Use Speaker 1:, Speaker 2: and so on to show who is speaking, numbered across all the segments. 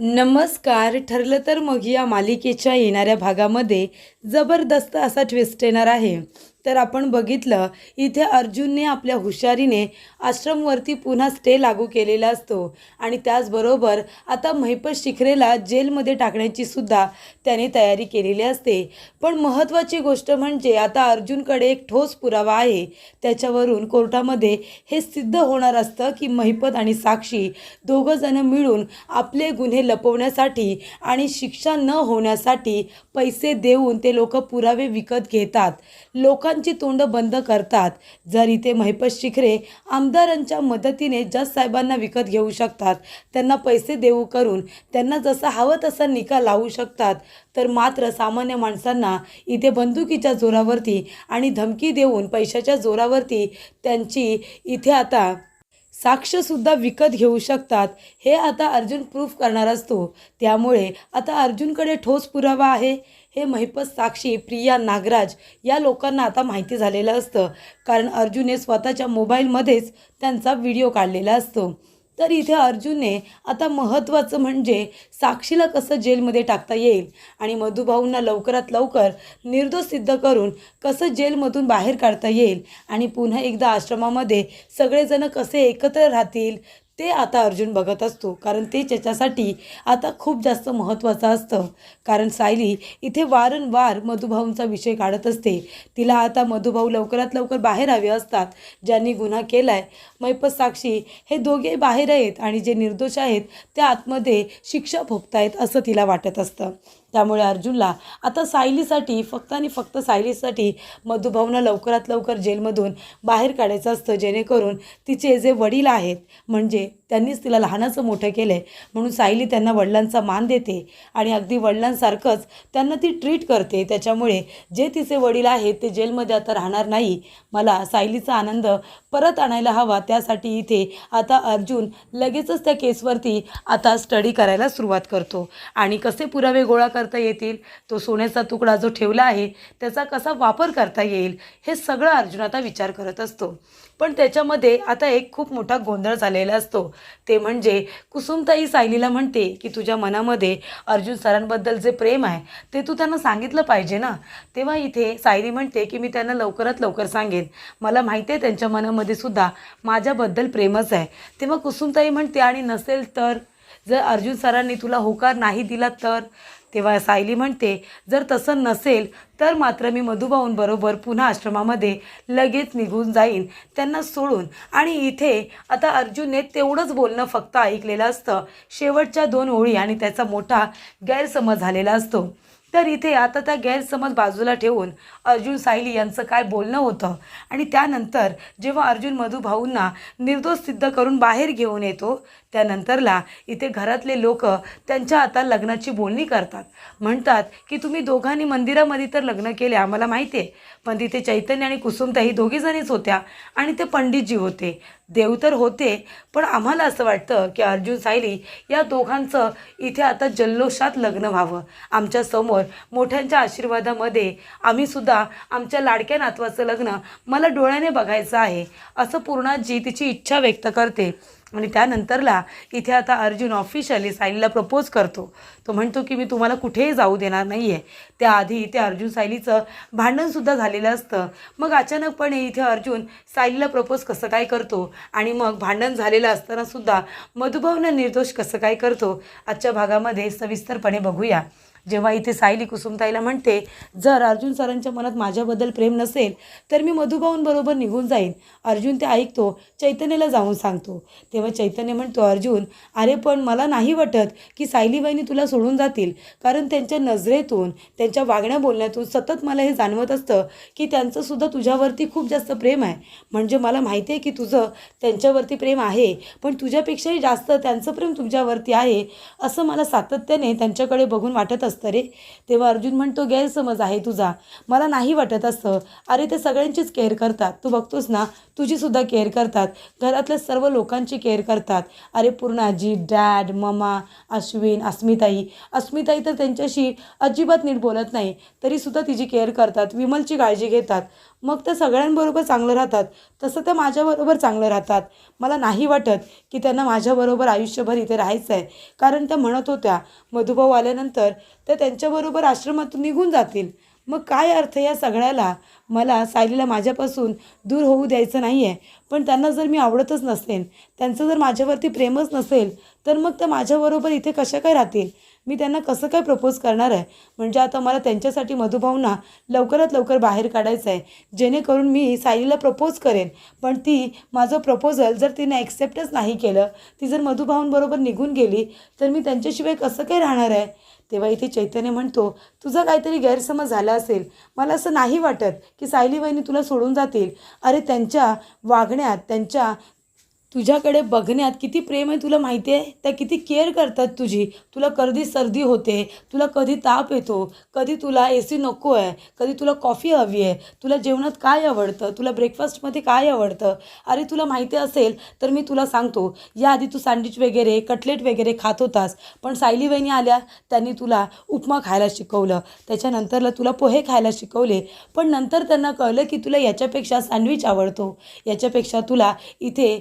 Speaker 1: नमस्कार. ठरलं तर मग या मालिकेच्या येणाऱ्या भागामध्ये जबरदस्त असा ट्विस्ट येणार आहे. तर आपण बघितलं इथे अर्जुनने आपल्या हुशारीने आश्रमवरती पुन्हा स्टे लागू केलेला असतो आणि त्याचबरोबर आता महिपत शिखरेला जेलमध्ये टाकण्याची सुद्धा त्याने तयारी केलेली असते. पण महत्त्वाची गोष्ट म्हणजे आता अर्जुनकडे एक ठोस पुरावा आहे. त्याच्यावरून कोर्टामध्ये हे सिद्ध होणार असतं की महिपत आणि साक्षी दोघंजणं मिळून आपले गुन्हे लपवण्यासाठी आणि शिक्षा न होण्यासाठी पैसे देऊन ते लोक पुरावे विकत घेतात, लोकांची तोंड बंद करतात. जर इथे महिपत शिखरे आमदारांच्या मदतीने जज साहेबांना विकत घेऊ शकतात, त्यांना पैसे देऊ करून त्यांना जसा हवं तसा निकाल लावू शकतात, तर मात्र सामान्य माणसांना इथे बंदुकीच्या जोरावरती आणि धमकी देऊन पैशाच्या जोरावरती त्यांची इथे आता साक्षसुद्धा विकत घेऊ शकतात. हे आता अर्जुन प्रूफ करणार असतो. त्यामुळे आता अर्जुनकडे ठोस पुरावा आहे. हे महिपत, साक्षी, प्रिया, नागराज या लोकांना आता माहिती झालेलं असतं, कारण अर्जुनने स्वतःच्या मोबाईलमध्येच त्यांचा व्हिडिओ काढलेला असतो. तर इथे अर्जुनने आता महत्त्वाचं म्हणजे साक्षीला कसं जेलमध्ये टाकता येईल आणि मधुभाऊंना लवकरात लवकर निर्दोष सिद्ध करून कसं जेलमधून बाहेर काढता येईल आणि पुन्हा एकदा आश्रमामध्ये सगळेजण कसे एकत्र राहतील ते आता अर्जुन बघत असतो, कारण ते त्याच्यासाठी आता खूप जास्त महत्त्वाचं असतं. कारण सायली इथे वारंवार मधुभाऊंचा विषय काढत असते. तिला आता मधुभाऊ लवकरात लवकर बाहेर हवे असतात. ज्यांनी गुन्हा केला आहे, महिपत, साक्षी हे दोघे बाहेर आहेत आणि जे निर्दोष आहेत त्या आतमध्ये शिक्षा भोगतायत असं तिला वाटत असतं. त्यामुळे अर्जुनला आता सायलीसाठी, फक्त आणि फक्त सायलीसाठी मधुभाऊंना लवकरात लवकर जेलमधून बाहेर काढायचं असतं, जेणेकरून तिचे जे वडील आहेत, म्हणजे त्यांनीच तिला लहानाचं मोठं केलं आहे म्हणून सायली त्यांना वडिलांचा मान देते आणि अगदी वडिलांसारखंच त्यांना ती ट्रीट करते. त्याच्यामुळे जे तिचे वडील आहेत ते जेलमध्ये आता राहणार नाही. मला सायलीचा आनंद परत आणायला हवा, त्यासाठी इथे आता अर्जुन लगेचच त्या केसवरती आता स्टडी करायला सुरुवात करतो आणि कसे पुरावे गोळा करता येतील, तो सोन्याचा तुकडा जो ठेवला आहे त्याचा कसा वापर करता येईल, हे सगळं अर्जुन आता विचार करत असतो. पण त्याच्यामध्ये आता एक खूप मोठा गोंधळ झालेला असतो. ते म्हणजे कुसुमताई सायलीला म्हणते की तुझ्या मनामध्ये अर्जुन सरांबद्दल जे प्रेम आहे ते तू त्यांना सांगितलं पाहिजे ना. तेव्हा इथे सायली म्हणते की मी त्यांना लवकरात लवकर सांगेन, मला माहिती आहे त्यांच्या मनामध्ये सुद्धा माझ्याबद्दल प्रेमच आहे. तेव्हा कुसुमताई म्हणते आणि नसेल तर, जर अर्जुन सरांनी तुला होकार नाही दिला तर? तेव्हा सायली म्हणते जर तसं नसेल तर मात्र मी मधुभाऊंबरोबर पुन्हा आश्रमामध्ये लगेच निघून जाईन त्यांना सोडून. आणि इथे आता अर्जुनने तेवढंच बोलणं फक्त ऐकलेलं असतं, शेवटच्या 2 ओळी, आणि त्याचा मोठा गैरसमज झालेला असतो. तर इथे आता त्या गैरसमज बाजूला ठेवून अर्जुन सायली यांचं काय बोलणं होतं आणि त्यानंतर जेव्हा अर्जुन मधुभाऊंना निर्दोष सिद्ध करून बाहेर घेऊन येतो, त्यानंतरला इथे घरातले लोक त्यांच्या आता लग्नाची बोलणी करतात. म्हणतात की तुम्ही दोघांनी मंदिरामध्ये तर लग्न केले आम्हाला माहिती आहे, पण तिथे चैतन्य आणि कुसुमताई दोघीजणीच होत्या आणि ते पंडितजी होते, देव तर होते, पण आम्हाला असं वाटतं की अर्जुन सायली या दोघांचं इथे आता जल्लोषात लग्न व्हावं. आमच्यासमोर मोठ्यांच्या आशीर्वादामध्ये आम्ही सुद्धा आमच्या लाडक्या नातवाचं लग्न मला डोळ्याने बघायचं आहे, असं पूर्णाजी तिची इच्छा व्यक्त करते. आणि त्यानंतरला इथे आता अर्जुन ऑफिशियली सायलीला प्रपोज करतो. तो म्हणतो की मी तुम्हाला कुठेही जाऊ देणार नाही आहे. त्याआधी इथे अर्जुन सायलीचं भांडणसुद्धा झालेलं असतं. मग अचानकपणे इथे अर्जुन सायलीला प्रपोज कसं काय करतो आणि मग भांडण झालेलं असतानासुद्धा मधुभाऊंना निर्दोष कसं काय करतो, आजच्या भागामध्ये सविस्तरपणे बघूया. जेव्हा इथे सायली कुसुमताईला म्हणते जर अर्जुन सरांच्या मनात माझ्याबद्दल प्रेम नसेल तर मी मधुभाऊंबरोबर निघून जाईन, अर्जुन ते ऐकतो, चैतन्यला जाऊन सांगतो. तेव्हा चैतन्य म्हणतो अर्जुन अरे पण मला नाही वाटत की सायलीबाईंनी तुला सोडून जातील, कारण त्यांच्या नजरेतून, त्यांच्या वागण्या बोलण्यातून सतत मला हे जाणवत असतं की त्यांचंसुद्धा तुझ्यावरती खूप जास्त प्रेम आहे. म्हणजे मला माहिती आहे की तुझं त्यांच्यावरती प्रेम आहे, पण तुझ्यापेक्षाही जास्त त्यांचं प्रेम तुझ्यावरती आहे असं मला सातत्याने त्यांच्याकडे बघून वाटत असतं रे. तेव्हा अर्जुन म्हणतो गैरसमज आहे तुझा, मला नाही वाटत असतं. अरे ते सगळ्यांचीच केअर करतात, तू बघतोस ना, तुझीसुद्धा केअर करतात, घरातल्या सर्व लोकांची केअर करतात. अरे पूर्ण आजी, डॅड, ममा, अश्विन, अस्मिताई तर त्यांच्याशी अजिबात नीट बोलत नाही, तरीसुद्धा तिची केअर करतात, विमलची काळजी घेतात. मग त्या सगळ्यांबरोबर चांगलं राहतात, तसं त्या माझ्याबरोबर चांगलं राहतात. मला नाही वाटत की त्यांना माझ्याबरोबर आयुष्यभर इथे राहायचं आहे. कारण त्या म्हणत होत्या मधुभाऊ आल्यानंतर त्या त्यांच्याबरोबर आश्रमातून निघून जातील. मग काय अर्थ या सगळ्याला? मला सायलीला माझ्यापासून दूर होऊ द्यायचं नाही आहे. पण त्यांना जर मी आवडतच नसेन, त्यांचं जर माझ्यावरती प्रेमच नसेल, तर मग त्या माझ्याबरोबर इथे कशा काय राहतील? मी त्यांना कसं काय प्रपोज करणार आहे? म्हणजे आता मला त्यांच्यासाठी मधुभाऊंना लवकरात लवकर बाहेर काढायचं आहे, जेणेकरून मी सायलीला प्रपोज करेन. पण ती माझं प्रपोजल जर तिने ॲक्सेप्टच नाही केलं, ती जर मधुभाऊंबरोबर निघून गेली, तर मी त्यांच्याशिवाय कसं काय राहणार आहे? तेव्हा इथे चैतन्य म्हणतो, तुझा काहीतरी गैरसमज झाला असेल. मला असं नाही वाटत की सायली वहिनी तुला सोडून जातील. अरे त्यांच्या वागण्यात, त्यांच्या तुझ्याकडे बघण्यात किती प्रेम आहे तुला माहिती आहे. त्या किती केअर करतात तुझी. तुला कधी सर्दी होते, तुला कधी ताप येतो, कधी तुला AC नको आहे, कधी तुला कॉफी हवी आहे, तुला जेवणात काय आवडतं, तुला ब्रेकफास्टमध्ये काय आवडतं. अरे तुला माहिती असेल तर मी तुला सांगतो, याआधी तू सँडविच वगैरे कटलेट वगैरे खात होतास, पण सायली वहिनी आल्या, त्यांनी तुला उपमा खायला शिकवलं, त्याच्यानंतरला तुला पोहे खायला शिकवले. पण नंतर त्यांना कळलं की तुला याच्यापेक्षा सँडविच आवडतो, याच्यापेक्षा तुला इथे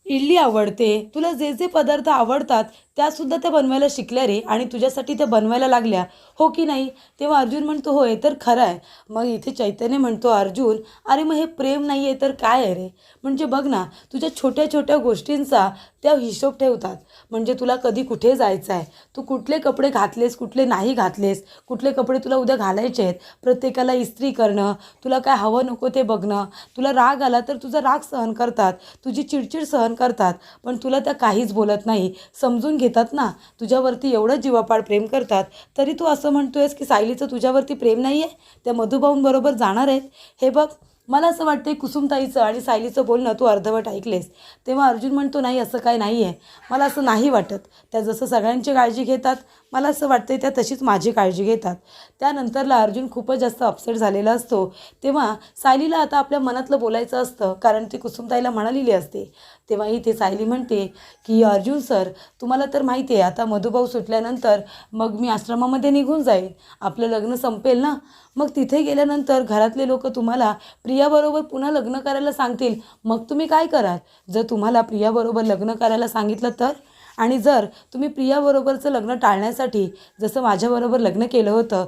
Speaker 1: इडली आवडते, तुला जे जे पदार्थ आवडतात त्यासुद्धा त्या बनवायला शिकल्या रे, आणि तुझ्यासाठी त्या बनवायला लागल्या, हो की नाही? तेव्हा अर्जुन म्हणतो, होय तर खरं आहे. मग इथे चैतन्य म्हणतो, अर्जुन अरे मग हे प्रेम नाही आहे तर काय आहे रे? म्हणजे बघ ना, तुझ्या छोट्या छोट्या गोष्टींचा त्या हिशोब ठेवतात. म्हणजे तुला कधी कुठे जायचं आहे, तू कुठले कपडे घातलेस, कुठले नाही घातलेस, कुठले कपडे तुला उद्या घालायचे आहेत, प्रत्येकाला इस्त्री करणं, तुला काय हवं नको ते बघणं, तुला राग आला तर तुझा राग सहन करतात, तुझी चिडचिड सहन करतात, पण तुला त्या काहीच बोलत नाही, समजून घेतात ना. तुझ्यावरती एवढं जीवापाड प्रेम करतात, तरी तू असं म्हणतोयस की सायलीचं तुझ्यावरती प्रेम नाही आहे, त्या मधुभाऊंबरोबर जाणार आहेत. हे बघ, मला असं वाटतं कुसुमताईचं आणि सायलीचं बोलणं तू अर्धवट ऐकलेस. तेव्हा अर्जुन म्हणतो, नाही असं काय नाही आहे, मला असं नाही वाटत. त्या जसं सगळ्यांची काळजी घेतात, मला असं वाटतं त्या तशीच माझी काळजी घेतात. त्यानंतरला अर्जुन खूपच जास्त अपसेट झालेला असतो. तेव्हा सायलीला आता आपल्या मनातलं बोलायचं असतं, कारण ती कुसुमताईला म्हणालेली असते. तेव्हाही ते सायली म्हणते की अर्जुन सर, तुम्हाला तर माहिती आहे आता मधुभाऊ सुटल्यानंतर मग मी आश्रमामध्ये निघून जाईल, आपलं लग्न संपेल ना. मग तिथे गेल्यानंतर घरातले लोक तुम्हाला प्रियाबरोबर पुन्हा लग्न करायला सांगतील, मग तुम्ही काय कराल? जर तुम्हाला प्रियाबरोबर लग्न करायला सांगितलं तर? आणि जर तुम्ही प्रियाबरोबरचं लग्न टाळण्यासाठी जसं माझ्याबरोबर लग्न केलं होतं,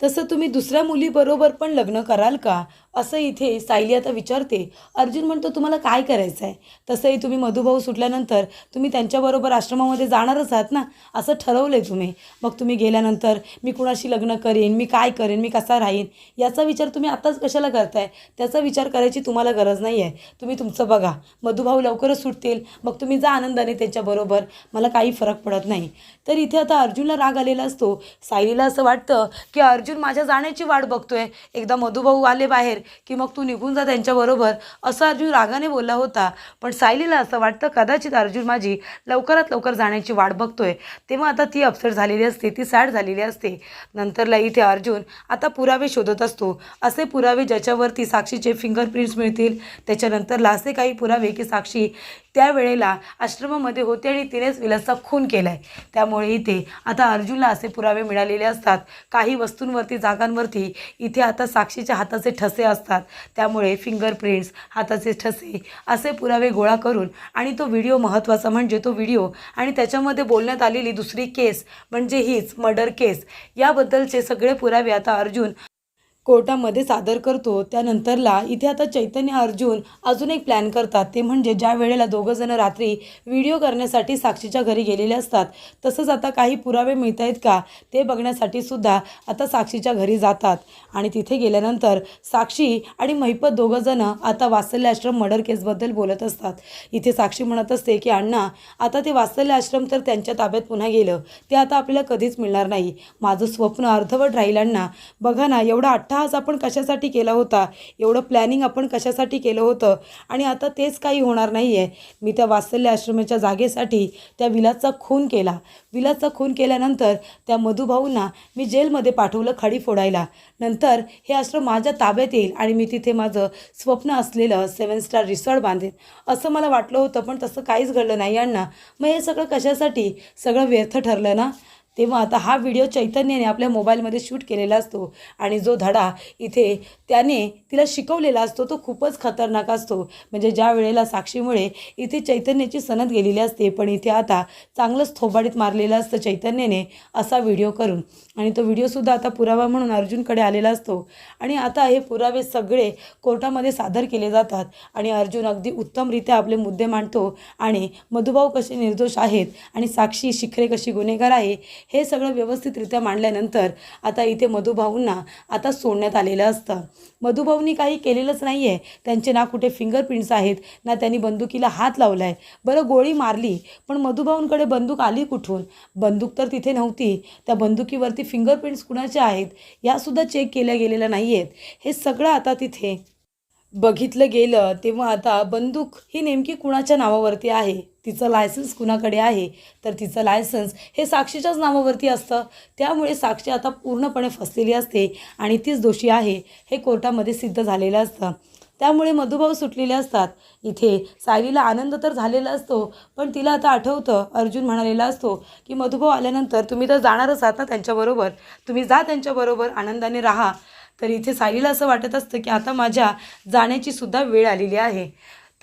Speaker 1: तसं तुम्ही दुसऱ्या मुलीबरोबर पण लग्न कराल का? असं इथे सायली आता विचारते. अर्जुन म्हणतो, तुम्हाला काय करायचं आहे? तसंही तुम्ही मधुभाऊ सुटल्यानंतर तुम्ही त्यांच्याबरोबर आश्रमामध्ये जाणारच आहात ना, असं ठरवलं आहे तुम्ही. मग तुम्ही गेल्यानंतर मी कुणाशी लग्न करेन, मी काय करेन, मी कसा राहीन, याचा विचार तुम्ही आत्ताच कशाला करताय? त्याचा विचार करायची तुम्हाला गरज नाही आहे. तुम्ही तुमचं बघा, मधुभाऊ लवकरच सुटतील, मग तुम्ही जा आनंदाने त्यांच्याबरोबर, मला काही फरक पडत नाही. तर इथे आता अर्जुनला राग आलेला असतो. सायलीला असं वाटतं की अर्जुन माझ्या जाण्याची वाट बघतोय, एकदा मधुभाऊ आले बाहेर की मग तू निघून जा त्यांच्याबरोबर, असं अर्जुन रागाने बोलला होता. पण सायलीला असं वाटतं कदाचित अर्जुन माझी लवकरात लवकर जाण्याची वाट बघतोय. तेव्हा आता ती अपसेट झालेली असते, ती सॅड झालेली असते. नंतरला इथे अर्जुन आता पुरावे शोधत असतो, असे पुरावे ज्याच्यावरती साक्षीचे फिंगरप्रिंट्स मिळतील. त्याच्यानंतरला असे काही पुरावे की साक्षी त्यावेळेला आश्रमामध्ये होते आणि तिनेच विलासचा खून केला आहे. त्यामुळे इथे आता अर्जुनला असे पुरावे मिळालेले असतात. काही वस्तूंवरती, जागांवरती इथे आता साक्षीच्या हाताचे ठसे असतात. त्यामुळे फिंगरप्रिंट्स, हाताचे ठसे असे पुरावे गोळा करून, आणि तो व्हिडिओ महत्त्वाचा म्हणजे तो व्हिडिओ आणि त्याच्यामध्ये बोलण्यात आलेली दुसरी केस म्हणजे हीच मर्डर केस, याबद्दलचे सगळे पुरावे आता अर्जुन कोर्टामध्ये सादर करतो. त्यानंतरला इथे आता चैतन्य अर्जुन अजून एक प्लॅन करतात. ते म्हणजे ज्या वेळेला दोघंजणं रात्री व्हिडिओ करण्यासाठी साक्षीच्या घरी गेलेले असतात, तसंच आता काही पुरावे मिळत आहेत का ते बघण्यासाठी सुद्धा आता साक्षीच्या घरी जातात. आणि तिथे गेल्यानंतर साक्षी आणि महिपत दोघंजणं आता वात्सल्य आश्रम मर्डर केसबद्दल बोलत असतात. इथे साक्षी म्हणत असते की अण्णा, आता ते वात्सल्य आश्रम तर त्यांच्या ताब्यात पुन्हा गेलं, ते आता आपल्याला कधीच मिळणार नाही. माझं स्वप्न अर्धवट राहील अण्णा. बघा ना, एवढा अट्टहास आपण कशासाठी केला होता, एवढं प्लॅनिंग आपण कशासाठी केलं होतं, आणि आता तेच काही होणार नाही आहे. मी त्या वात्सल्य आश्रमाच्या जागेसाठी त्या विलासचा खून केला. विलासचा खून केल्यानंतर त्या मधुभाऊंना मी जेलमध्ये पाठवलं खडी फोडायला. नंतर हे आश्रम माझ्या ताब्यात येईल आणि मी तिथे माझं स्वप्न असलेलं 7 स्टार रिसॉर्ट बांधेन, असं मला वाटलं होतं. पण तसं काहीच घडलं नाही अण्णा. मग हे सगळं कशासाठी? सगळं व्यर्थ ठरलं ना. तेव्हा आता हा व्हिडिओ चैतन्याने आपल्या मोबाईलमध्ये शूट केलेला असतो आणि जो धडा इथे त्याने तिला शिकवलेला असतो तो खूपच खतरनाक असतो. म्हणजे ज्या वेळेला साक्षीमुळे इथे चैतन्याची सनद गेलेली असते, पण इथे आता चांगलंच थोबाडीत मारलेलं असतं चैतन्याने असा व्हिडिओ करून. आणि तो व्हिडिओसुद्धा आता पुरावा म्हणून अर्जुनकडे आलेला असतो आणि आता हे पुरावे सगळे कोर्टामध्ये सादर केले जातात आणि अर्जुन अगदी उत्तमरित्या आपले मुद्दे मांडतो आणि मधुभाऊ कसे निर्दोष आहेत आणि साक्षी शिखरे कशी गुन्हेगार आहे हे सगळं व्यवस्थितरित्या मांडल्यानंतर आता इथे मधुभाऊंना आता सोडण्यात आलेलं असतं. मधुभाऊंनी काही केलेलंच नाही आहे. त्यांचे ना कुठे फिंगरप्रिंट्स आहेत, ना त्यांनी बंदुकीला हात लावला आहे. बरं गोळी मारली, पण मधुभाऊंकडे बंदूक आली कुठून? बंदूक तर तिथे नव्हती. त्या बंदुकीवरती फिंगरप्रिंट्स कुणाचे आहेत यासुद्धा चेक केल्या गेलेल्या नाही आहेत. हे सगळं आता तिथे बघितलं गेलं तेव्हा आता बंदूक ही नेमकी कुणाच्या नावावरती आहे, तिचं लायसन्स कुणाकडे आहे, तर तिचं लायसन्स हे साक्षीच्याच नावावरती असतं. त्यामुळे साक्षी आता पूर्णपणे फसलेली असते आणि तीच दोषी आहे हे कोर्टामध्ये सिद्ध झालेलं असतं. त्यामुळे मधुभाऊ सुटलेले असतात. इथे सायलीला आनंद तर झालेला असतो, पण तिला आता आठवतं अर्जुन म्हणालेला असतो की मधुभाऊ आल्यानंतर तुम्ही तर जाणारच आहात ना त्यांच्याबरोबर, तुम्ही जा त्यांच्याबरोबर आनंदाने राहा. तर इथे सायलीला असं वाटत असतं की आता माझ्या जाण्याची सुद्धा वेळ आलेली आहे.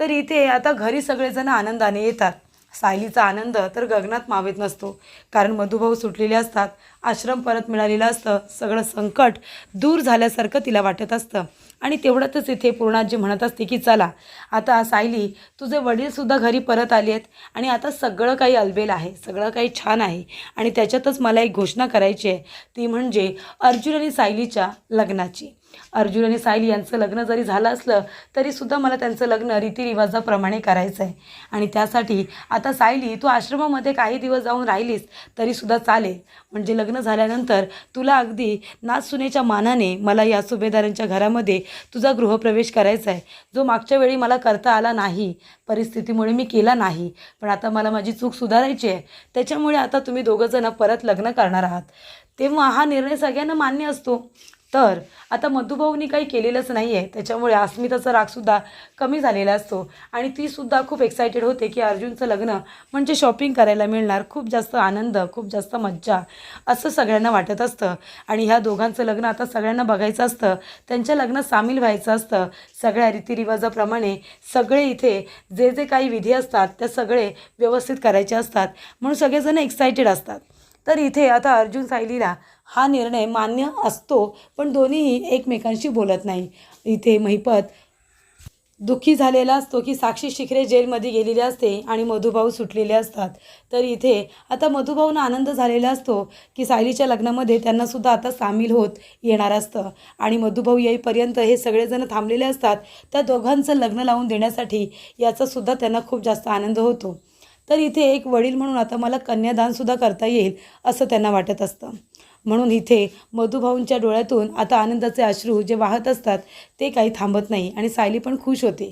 Speaker 1: तर इथे आता घरी सगळेजण आनंदाने येतात. सायलीचा आनंद तर गगनात मावेत नसतो, कारण मधुभाऊ सुटलेले असतात, आश्रम परत मिळालेलं असतं, सगळं संकट दूर झाल्यासारखं तिला वाटत असतं. आणि तेवढ्यातच इथे पूर्णाजी म्हणत असते की चला आता सायली तुझे वडीलसुद्धा घरी परत आले आहेत आणि आता सगळं काही अलबेल आहे, सगळं काही छान आहे. आणि त्याच्यातच मला एक घोषणा करायची आहे, ती म्हणजे अर्जुन आणि सायलीच्या लग्नाची. अर्जुन आणि सायली यांचं लग्न जरी झालं असलं तरीसुद्धा मला त्यांचं लग्न रीतिरिवाजाप्रमाणे करायचं आहे. आणि त्यासाठी आता सायली तू आश्रमामध्ये काही दिवस जाऊन राहिलीस तरीसुद्धा चालेल, म्हणजे लग्न झाल्यानंतर तुला अगदी नाचसुनेच्या मानाने मला या सुभेदारांच्या घरामध्ये तुझा गृहप्रवेश करायचा आहे, जो मागच्या वेळी मला करता आला नाही, परिस्थितीमुळे मी केला नाही. पण आता मला माझी चूक सुधारायची आहे, त्याच्यामुळे आता तुम्ही दोघंजणं परत लग्न करणार आहात. तेव्हा हा निर्णय सगळ्यांना मान्य असतो. तर आता मधुभाऊनी काही केलेलंच नाही आहे, त्याच्यामुळे अस्मिताचा रागसुद्धा कमी झालेला असतो आणि तीसुद्धा खूप एक्सायटेड होते की अर्जुनचं लग्न म्हणजे शॉपिंग करायला मिळणार, खूप जास्त आनंद, खूप जास्त मज्जा असं सगळ्यांना वाटत असतं. आणि ह्या दोघांचं लग्न आता सगळ्यांना बघायचं असतं, त्यांच्या लग्नात सामील व्हायचं असतं. सगळ्या रीतिरिवाजाप्रमाणे सगळे इथे जे जे काही विधी असतात त्या सगळे व्यवस्थित करायचे असतात, म्हणून सगळेजण एक्सायटेड असतात. तर इथे आता अर्जुन सायलीला हा निर्णय मान्य असतो, पण दोन्हीही एकमेकांशी बोलत नाही. इथे महिपत दुःखी झालेला असतो की साक्षी शिखरे जेलमध्ये गेलेली असते आणि मधुभाऊ सुटलेले असतात. तर इथे आता मधुभाऊंना आनंद झालेला असतो की सायलीच्या लग्नामध्ये त्यांनासुद्धा आता सामील होत येणार असतं आणि मधुभाऊ येईपर्यंत हे सगळेजण थांबलेले असतात त्या दोघांचं लग्न लावून देण्यासाठी. याचासुद्धा त्यांना खूप जास्त आनंद होतो. तर इथे एक वडील म्हणून आता मला कन्यादानसुद्धा करता येईल असं त्यांना वाटत असतं. म्हणून इथे मधुभाऊंच्या डोळ्यातून आता आनंदाचे अश्रू जे वाहत असतात ते काही थांबत नाही आणि सायली पण खुश होते.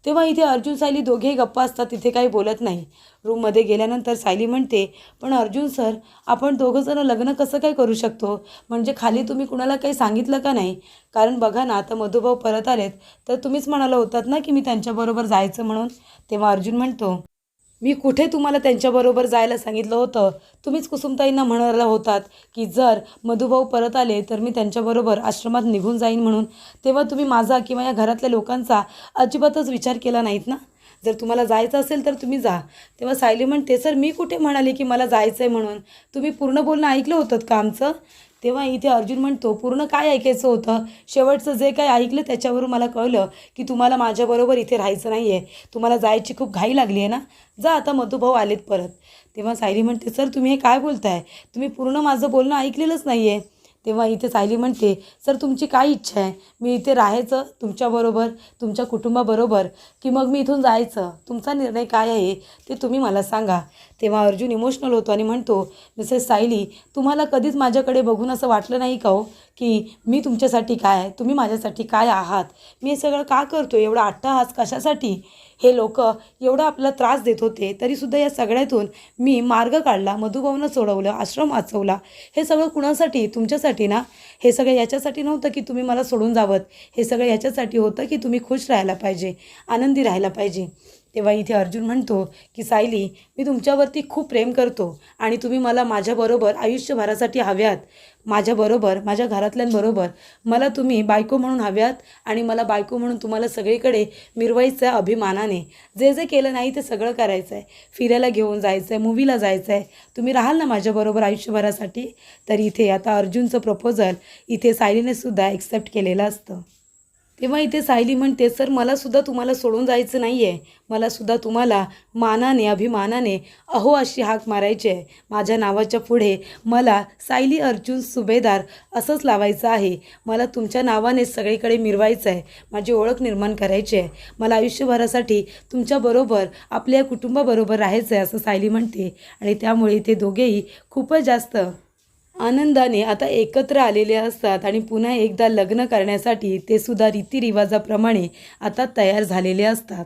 Speaker 1: तेव्हा इथे अर्जुन सायली दोघेही गप्पा असतात, तिथे काही बोलत नाही. रूममध्ये गेल्यानंतर सायली म्हणते, पण अर्जुन सर आपण दोघंजणं लग्न कसं काय करू शकतो, म्हणजे खाली तुम्ही कुणाला काही सांगितलं का नाही? कारण बघा ना आता मधुभाऊ परत आलेत तर तुम्हीच म्हणाला होतात ना की मी त्यांच्याबरोबर जायचं म्हणून. तेव्हा अर्जुन म्हणतो, मी कुठे तुम्हाला त्यांच्याबरोबर जायला सांगितलं होतं? तुम्हीच कुसुमताईंना म्हणाला होतात की जर मधुभाऊ परत आले तर मी त्यांच्याबरोबर आश्रमात निघून जाईन म्हणून. तेव्हा तुम्ही माझा किंवा या घरातल्या लोकांचा अजिबातच विचार केला नाहीत ना. जर तुम्हाला जायचं असेल तर तुम्ही जा. तेव्हा सायली म्हणते, सर मी कुठे म्हणाले की मला जायचं आहे म्हणून, तुम्ही पूर्ण बोलणं ऐकलं होतं का आमचं? तेव्हा इथे अर्जुन म्हणतो, पूर्ण काय ऐकायचं होतं? शेवटचं जे काही ऐकलं त्याच्यावरून मला कळलं की तुम्हाला माझ्याबरोबर इथे राहायचं नाही आहे, तुम्हाला जायची खूप घाई लागली आहे ना, जा आता मधुभाऊ आलेत परत. तेव्हा सायली म्हणते, सर तुम्ही हे काय बोलताय? तुम्ही पूर्ण माझं बोलणं ऐकलेलंच नाही आहे. तेव्हा इथे सायली म्हणते, सर तुमची काय इच्छा आहे? मी इथे राहायचं तुमच्याबरोबर, तुमच्या कुटुंबाबरोबर, की मग मी इथून जायचं? तुमचा निर्णय काय आहे ते तुम्ही मला सांगा. तेव्हा अर्जुन इमोशनल होतो आणि म्हणतो, मिसेस सायली तुम्हाला कधीच माझ्याकडे बघून असं वाटलं नाही का हो की मी तुमच्यासाठी काय आहे, तुम्ही माझ्यासाठी काय आहात? मी हे सगळं का करतो, एवढा अट्टाहास कशासाठी? हे लोक एवढा आपला त्रास देत होते तरीसुद्धा या सगळ्यातून मी मार्ग काढला, मधुभाऊंना सोडवलं, आश्रम वाचवला. हे सगळं कुणासाठी? तुमच्यासाठी ना. हे सगळं याच्यासाठी नव्हतं की तुम्ही मला सोडून जावत, हे सगळं याच्यासाठी होतं की तुम्ही खुश राहायला पाहिजे, आनंदी राहायला पाहिजे. तेव्हा इथे अर्जुन म्हणतो की सायली, मी तुमच्यावरती खूप प्रेम करतो आणि तुम्ही मला माझ्याबरोबर आयुष्यभरासाठी हव्यात. माझ्याबरोबर, माझ्या घरातल्यांबरोबर मला तुम्ही बायको म्हणून हव्यात आणि मला बायको म्हणून तुम्हाला सगळीकडे मिरवायचं आहे अभिमानाने. जे जे केलं नाही ते सगळं करायचं आहे. फिरायला घेऊन जायचं आहे, मूवीला जायचं आहे. तुम्ही राहाल ना माझ्याबरोबर आयुष्यभरासाठी? तर इथे आता अर्जुनचं प्रपोजल इथे सायलीने सुद्धा एक्सेप्ट केलेलं असतं. तेव्हा इथे सायली म्हणते, सर मलासुद्धा तुम्हाला सोडून जायचं नाही आहे. मलासुद्धा तुम्हाला मानाने, अभिमानाने अहो अशी हाक मारायची आहे. माझ्या नावाच्या पुढे मला सायली अर्जुन सुभेदार असंच लावायचं आहे. मला तुमच्या नावाने सगळीकडे मिरवायचं आहे. माझी ओळख निर्माण करायची आहे. मला आयुष्यभरासाठी तुमच्याबरोबर, आपल्या कुटुंबाबरोबर राहायचं आहे असं सायली म्हणते. आणि त्यामुळे ते दोघेही खूपच जास्त आनंदाने आता एकत्र आलेले असतात आणि पुन्हा एकदा लग्न करण्यासाठी ते सुद्धा रीतिरिवाजाप्रमाणे आता तयार झालेले असतात.